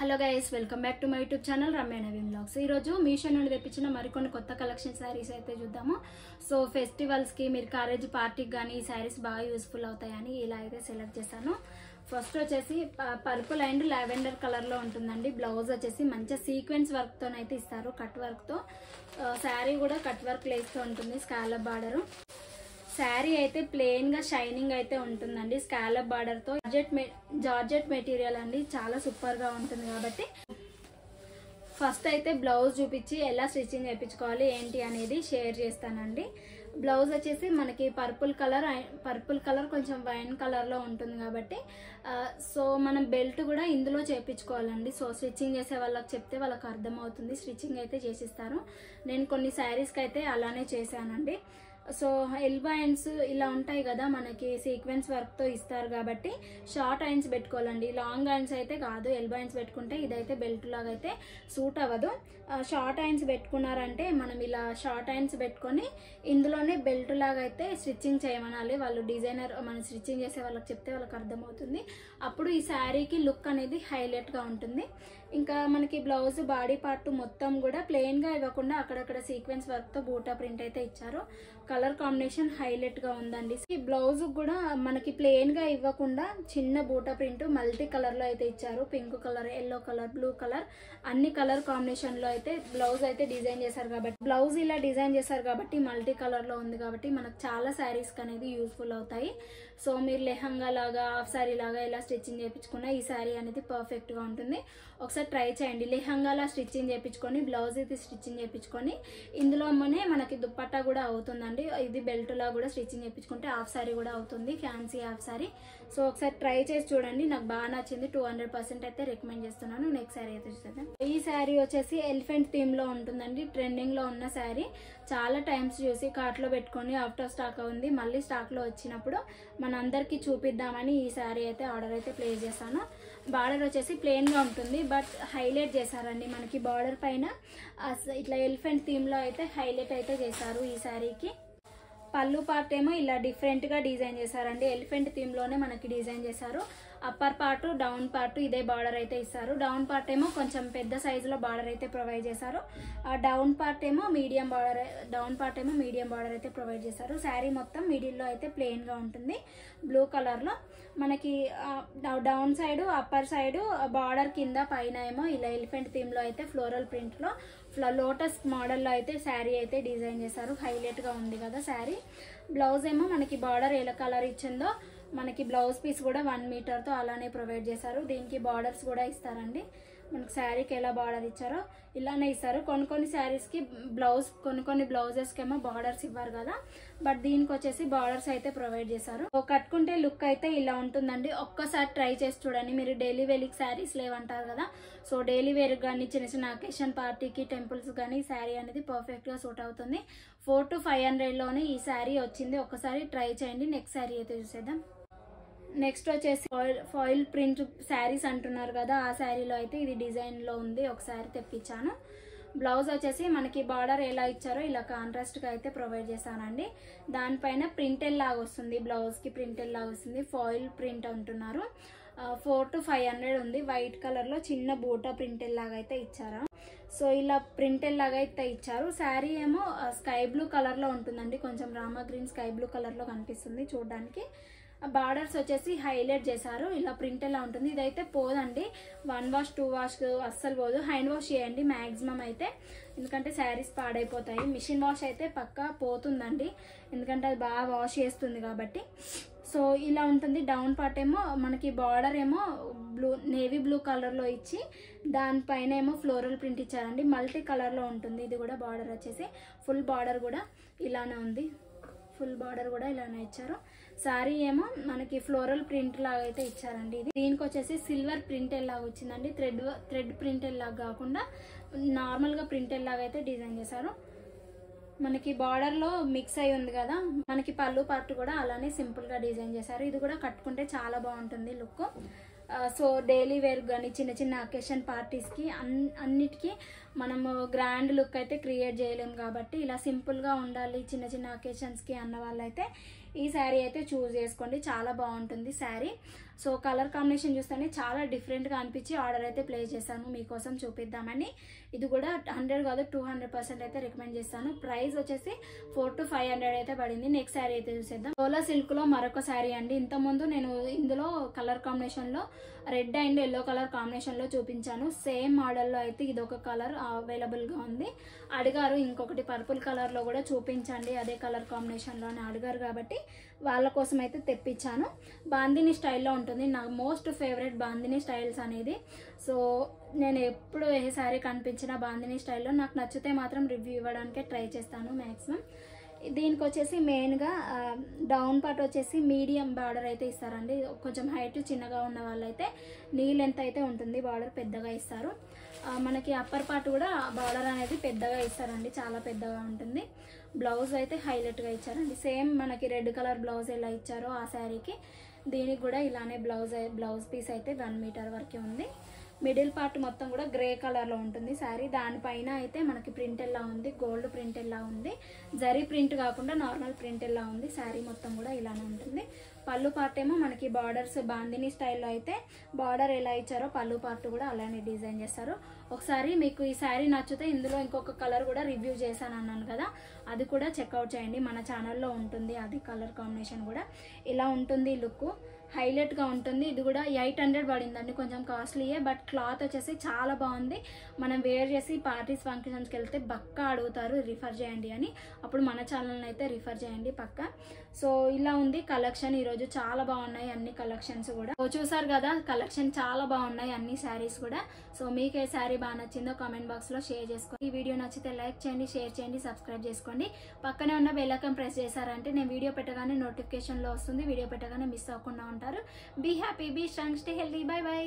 Hello guys, welcome back to my YouTube channel Ramya Naveen vlogs. ఈరోజు మీషో నుండి తెప్పించిన మరికొన్ని కొత్త కలెక్షన్ శారీస్ అయితే చూద్దాము. సో ఫెస్టివల్స్కి మీరు కాలేజ్ పార్టీకి కానీ ఈ శారీస్ బాగా యూస్ఫుల్ అవుతాయని ఇలా అయితే సెలెక్ట్ చేశాను. ఫస్ట్ వచ్చేసి పర్పుల్ అండ్ లావెండర్ కలర్లో ఉంటుందండి. బ్లౌజ్ వచ్చేసి మంచి సీక్వెన్స్ వర్క్తోనైతే ఇస్తారు, కట్ వర్క్తో. శారీ కూడా కట్ వర్క్ లేస్తో ఉంటుంది, స్కాలప్ బార్డరు. శారీ అయితే ప్లెయిన్ గా షైనింగ్ అయితే ఉంటుందండి, స్కాలప్ బార్డర్ తో. జార్జెట్ మెటీరియల్ అండి, చాలా సూపర్ గా ఉంటుంది. కాబట్టి ఫస్ట్ అయితే బ్లౌజ్ చూపించి ఎలా స్టిచ్చింగ్ చేయించుకోవాలి ఏంటి అనేది షేర్ చేస్తానండి. బ్లౌజ్ వచ్చేసి మనకి పర్పుల్ కలర్ కొంచెం వైన్ కలర్ లో ఉంటుంది కాబట్టి సో మనం బెల్ట్ కూడా ఇందులో చేయించుకోవాలండి. సో స్టిచ్చింగ్ చేసే వాళ్ళకి చెప్తే వాళ్ళకి అర్థమవుతుంది, స్టిచ్చింగ్ అయితే చేసిస్తారు. నేను కొన్ని శారీస్కి అయితే అలానే చేశానండి. సో ఎల్బో హ్యాండ్స్ ఇలా ఉంటాయి కదా, మనకి సీక్వెన్స్ వర్క్తో ఇస్తారు కాబట్టి షార్ట్ హ్యాండ్స్ పెట్టుకోవాలండి. లాంగ్ హ్యాండ్స్ అయితే కాదు, ఎల్బో హ్యాండ్స్ పెట్టుకుంటే ఇదైతే బెల్ట్ లాగా అయితే సూట్ అవ్వదు. షార్ట్ హ్యాండ్స్ పెట్టుకున్నారంటే మనం ఇలా షార్ట్ హ్యాండ్స్ పెట్టుకొని ఇందులోనే బెల్ట్ లాగా అయితే స్టిచ్చింగ్ చేయమనాలి. వాళ్ళు డిజైనర్ మనం స్టిచ్చింగ్ చేసే వాళ్ళకి చెప్తే వాళ్ళకి అర్థమవుతుంది. అప్పుడు ఈ శారీకి లుక్ అనేది హైలైట్గా ఉంటుంది. ఇంకా మనకి బ్లౌజ్ బాడీ పార్ట్ మొత్తం కూడా ప్లెయిన్గా ఇవ్వకుండా అక్కడక్కడ సీక్వెన్స్ వర్క్తో బూటా ప్రింట్ అయితే ఇచ్చారు. కలర్ కాంబినేషన్ హైలైట్గా ఉందండి. ఈ బ్లౌజ్ కూడా మనకి ప్లెయిన్గా ఇవ్వకుండా చిన్న బూటా ప్రింట్ మల్టీ కలర్లో అయితే ఇచ్చారు. Pink colour, yellow colour, blue colour అన్ని కలర్ కాంబినేషన్లో అయితే బ్లౌజ్ అయితే డిజైన్ చేశారు. కాబట్టి బ్లౌజ్ ఇలా డిజైన్ చేశారు కాబట్టి మల్టీ కలర్లో ఉంది కాబట్టి మనకు చాలా శారీస్కి అనేది యూస్ఫుల్ అవుతాయి. సో మీరు లెహంగా లాగా, హాఫ్ శారీ లాగా ఇలా స్టిచ్చింగ్ చేయించుకున్న ఈ శారీ అనేది పర్ఫెక్ట్గా ఉంటుంది. ఒకసారి ట్రై చేయండి. లెహంగాలా స్టిచ్చింగ్ చేయించుకొని బ్లౌజ్ అయితే స్టిచ్చింగ్ చేయించుకొని ఇందులోనే మనకి దుప్పట్టా కూడా అవుతుందండి. ఇది బెల్ట్ లా కూడా స్టిచ్చింగ్ చేయించుకుంటే హాఫ్ శారీ కూడా అవుతుంది, ఫ్యాన్సీ హాఫ్ శారీ. సో ఒకసారి ట్రై చేసి చూడండి, నాకు బాగా నచ్చింది. 200% అయితే రికమెండ్ చేస్తున్నాను. నెక్స్ట్ శారీ అయితే చూద్దాం. ఈ శారీ వచ్చేసి ఎలిఫెంట్ థీమ్ లో ఉంటుందండి. ట్రెండింగ్ లో ఉన్న శారీ. చాలా టైమ్స్ చూసి కార్ట్ లో పెట్టుకొని అవుట్ ఆఫ్ స్టాక్ ఉంది, మళ్ళీ స్టాక్ లో వచ్చినప్పుడు మనందరికి చూపిద్దామని ఈ శారీ అయితే ఆర్డర్ అయితే ప్లేస్ చేశాను. బార్డర్ వచ్చేసి ప్లెయిన్ గా ఉంటుంది, బట్ హైలైట్ చేశారండి. మనకి బార్డర్ పైన ఇట్లా ఎలిఫెంట్ థీమ్ లో అయితే హైలైట్ అయితే చేశారు ఈ శారీకి. పళ్ళు పార్ట్ ఏమో ఇలా డిఫరెంట్ గా డిజైన్ చేశారండి. ఎలిఫెంట్ థీమ్ లోనే మనకి డిజైన్ చేశారు. అప్పర్ పార్ట్, డౌన్ పార్ట్ ఇదే బార్డర్ అయితే ఇస్తారు. డౌన్ పార్ట్ ఏమో కొంచెం పెద్ద సైజులో బార్డర్ అయితే ప్రొవైడ్ చేశారు. ఆ డౌన్ పార్ట్ ఏమో మీడియం బార్డర్ అయితే ప్రొవైడ్ చేశారు. శారీ మొత్తం మిడిల్లో అయితే ప్లెయిన్ గా ఉంటుంది, బ్లూ కలర్ లో. మనకి down side, upper side border కింద పైన ఏమో ఇలా ఎలిఫెంట్ థీమ్ లో అయితే ఫ్లోరల్ ప్రింట్ లో లోటస్ మోడల్లో అయితే శారీ అయితే డిజైన్ చేశారు. హైలైట్ గా ఉంది కదా శారీ. బ్లౌజ్ ఏమో మనకి బార్డర్ ఎలా కలర్ ఇచ్చిందో మనకి బ్లౌజ్ పీస్ కూడా 1 మీటర్తో అలానే ప్రొవైడ్ చేశారు. దీనికి బార్డర్స్ కూడా ఇస్తారండి. మనకి శారీకి ఎలా బార్డర్ ఇచ్చారో ఇలానే ఇస్తారు. కొన్ని శారీస్కి బ్లౌజ్, కొన్ని బ్లౌజెస్కి ఏమో బార్డర్స్ ఇవ్వరు కదా, బట్ దీనికి వచ్చేసి బార్డర్స్ అయితే ప్రొవైడ్ చేశారు. కట్టుకుంటే లుక్ అయితే ఇలా ఉంటుందండి. ఒక్కసారి ట్రై చేసి చూడండి. మీరు డైలీ వేర్కి శారీస్ లేవంటారు కదా, సో డైలీ వేర్ కానీ చిన్న అకేషన్ పార్టీకి, టెంపుల్స్ కానీ శారీ అనేది పర్ఫెక్ట్గా సూట్ అవుతుంది. 400 to 500లోనే ఈ శారీ వచ్చింది. ఒక్కసారి ట్రై చేయండి. నెక్స్ట్ శారీ అయితే చూసేద్దాం. నెక్స్ట్ వచ్చేసి ఫాయిల్ ప్రింట్ శారీస్ అంటున్నారు కదా, ఆ శారీలో అయితే ఇది డిజైన్లో ఉంది. ఒకసారి తెప్పించాను. బ్లౌజ్ వచ్చేసి మనకి బార్డర్ ఎలా ఇచ్చారో ఇలా కాంట్రాస్ట్గా అయితే ప్రొవైడ్ చేశానండి. దానిపైన ప్రింటెల్ లాగా వస్తుంది, బ్లౌజ్కి ప్రింటెల్ లాగా వస్తుంది. ఫాయిల్ ప్రింట్ అంటున్నారు. 400 to 500 ఉంది. వైట్ కలర్లో చిన్న బూటా ప్రింటెల్ లాగా అయితే ఇచ్చారా. సో ఇలా ప్రింటెల్ లాగా అయితే ఇచ్చారు. శారీ ఏమో స్కై బ్లూ కలర్లో ఉంటుందండి. కొంచెం రామా గ్రీన్ స్కై బ్లూ కలర్లో కనిపిస్తుంది చూడడానికి. బార్డర్స్ వచ్చేసి హైలైట్ చేశారు. ఇలా ప్రింట్ ఎలా ఉంటుంది. ఇదైతే పోదండి, 1 వాష్ 2 వాష్ అస్సలు పోదు. హ్యాండ్ వాష్ చేయండి మ్యాక్సిమం అయితే, ఎందుకంటే శారీస్ పాడైపోతాయి. మిషన్ వాష్ అయితే పక్కా పోతుందండి, ఎందుకంటే అది బాగా వాష్ చేస్తుంది కాబట్టి. సో ఇలా ఉంటుంది. డౌన్ పార్ట్ ఏమో మనకి బార్డర్ ఏమో నేవీ బ్లూ కలర్లో ఇచ్చి దానిపైన ఏమో ఫ్లోరల్ ప్రింట్ ఇచ్చారండి. మల్టీ కలర్లో ఉంటుంది. ఇది కూడా బార్డర్ వచ్చేసి ఫుల్ బార్డర్ కూడా ఇలానే ఉంది. ఫుల్ బార్డర్ కూడా ఇలానే ఇచ్చారు. శారీ ఏమో మనకి ఫ్లోరల్ ప్రింట్ లాగా అయితే ఇచ్చారండి. ఇది దీనికి వచ్చేసి సిల్వర్ ప్రింట్ లాగా వచ్చిందండి. థ్రెడ్ ప్రింట్ లాగా కాకుండా నార్మల్గా ప్రింట్ లాగా అయితే డిజైన్ చేశారు. మనకి బార్డర్లో మిక్స్ అయి ఉంది కదా, మనకి పళ్ళు పార్ట్ కూడా అలానే సింపుల్గా డిజైన్ చేశారు. ఇది కూడా కట్టుకుంటే చాలా బాగుంటుంది లుక్. సో డైలీ వేర్ కానీ చిన్న అకేషన్ పార్టీస్కి అన్నిటికీ మనము గ్రాండ్ లుక్ అయితే క్రియేట్ చేయలేము కాబట్టి ఇలా సింపుల్గా ఉండాలి చిన్న అకేషన్స్కి అన్న వాళ్ళైతే ఈ శారీ అయితే చూస్ చేసుకోండి. చాలా బాగుంటుంది శారీ. సో కలర్ కాంబినేషన్ చూస్తేనే చాలా డిఫరెంట్గా అనిపించి ఆర్డర్ అయితే ప్లేస్ చేశాను మీకోసం చూపిద్దామని. ఇది కూడా 100 కాదు 200% అయితే రికమెండ్ చేస్తాను. ప్రైస్ వచ్చేసి 400 to 500 అయితే పడింది. నెక్స్ట్ శారీ అయితే చూసేద్దాం. డోలా సిల్క్లో మరొక శారీ అండి. ఇంతకుముందు నేను ఇందులో కలర్ కాంబినేషన్లో రెడ్ అండ్ ఎల్లో కలర్ కాంబినేషన్లో చూపించాను. సేమ్ మోడల్లో అయితే ఇదొక కలర్ అవైలబుల్గా ఉంది. అడిగారు ఇంకొకటి పర్పుల్ కలర్లో కూడా చూపించండి అదే కలర్ కాంబినేషన్లో అని అడిగారు కాబట్టి వాళ్ళ కోసం అయితే తెప్పించాను. బాందిని స్టైల్లో ఉంటుంది. నాకు మోస్ట్ ఫేవరెట్ బాందిని స్టైల్స్ అనేది. సో నేను ఎప్పుడు ఏ శారీ కనిపించినా బాందిని స్టైల్లో నాకు నచ్చితే మాత్రం రివ్యూ ఇవ్వడానికే ట్రై చేస్తాను మ్యాక్సిమం. దీనికి వచ్చేసి మెయిన్గా డౌన్ పార్ట్ వచ్చేసి మీడియం బార్డర్ అయితే ఇస్తారండి. కొంచెం హైట్ చిన్నగా ఉన్న వాళ్ళైతే నీ లెంత్ అయితే ఉంటుంది, బార్డర్ పెద్దగా ఇస్తారు. మనకి అప్పర్ పార్ట్ కూడా బార్డర్ అనేది పెద్దగా ఇస్తారండి, చాలా పెద్దగా ఉంటుంది. బ్లౌజ్ అయితే హైలైట్గా ఇచ్చారండి. సేమ్ మనకి రెడ్ కలర్ బ్లౌజ్ ఎలా ఇచ్చారో ఆ శారీకి దీనికి కూడా ఇలానే బ్లౌజ్ పీస్ అయితే 1 మీటర్ వరకే ఉంది. మిడిల్ పార్ట్ మొత్తం కూడా గ్రే కలర్లో ఉంటుంది శారీ. దానిపైన అయితే మనకి ప్రింట్ ఎలా ఉంది, గోల్డ్ ప్రింట్ ఎలా ఉంది, జరీ ప్రింట్ కాకుండా నార్మల్ ప్రింట్ ఎలా ఉంది. శారీ మొత్తం కూడా ఇలానే ఉంటుంది. పళ్ళు పార్ట్ ఏమో మనకి బార్డర్స్ బాందిని స్టైల్లో అయితే బార్డర్ ఎలా ఇచ్చారో పళ్ళు పార్ట్ కూడా అలానే డిజైన్ చేస్తారు. ఒకసారి మీకు ఈ శారీ నచ్చితే ఇందులో ఇంకొక కలర్ కూడా రివ్యూ చేశాను అన్నాను కదా, అది కూడా చెక్అవుట్ చేయండి. మన ఛానల్లో ఉంటుంది అది కలర్ కాంబినేషన్ కూడా. ఇలా ఉంటుంది లుక్, హైలైట్గా ఉంటుంది. ఇది కూడా 800 పడిందండి, కొంచెం కాస్ట్లీయే. బట్ క్లాత్ వచ్చేసి చాలా బాగుంది. మనం వేర్ చేసి పార్టీస్ ఫంక్షన్స్కి వెళ్తే పక్కా అడుగుతారు రిఫర్ చేయండి అని. అప్పుడు మన ఛానల్ని అయితే రిఫర్ చేయండి పక్కా. సో ఇలా ఉంది కలెక్షన్. ఈరోజు చాలా బాగున్నాయి అన్ని కలెక్షన్స్ కూడా. సో చూసారు కదా కలెక్షన్ చాలా బాగున్నాయి అన్ని శారీస్ కూడా. సో మీకు ఏ శారీ బాగా నచ్చిందో కామెంట్ బాక్స్లో షేర్ చేసుకోండి. ఈ వీడియో నచ్చితే లైక్ చేయండి, షేర్ చేయండి, సబ్స్క్రైబ్ చేసుకోండి. పక్కనే ఉన్న బెల్ ఐకాన్ ప్రెస్ చేశారంటే నేను వీడియో పెట్టగానే నోటిఫికేషన్లో వస్తుంది. వీడియో పెట్టగానే మిస్ అవ్వకుండా ఉంటారు. Be happy, be strong, stay healthy. Bye by.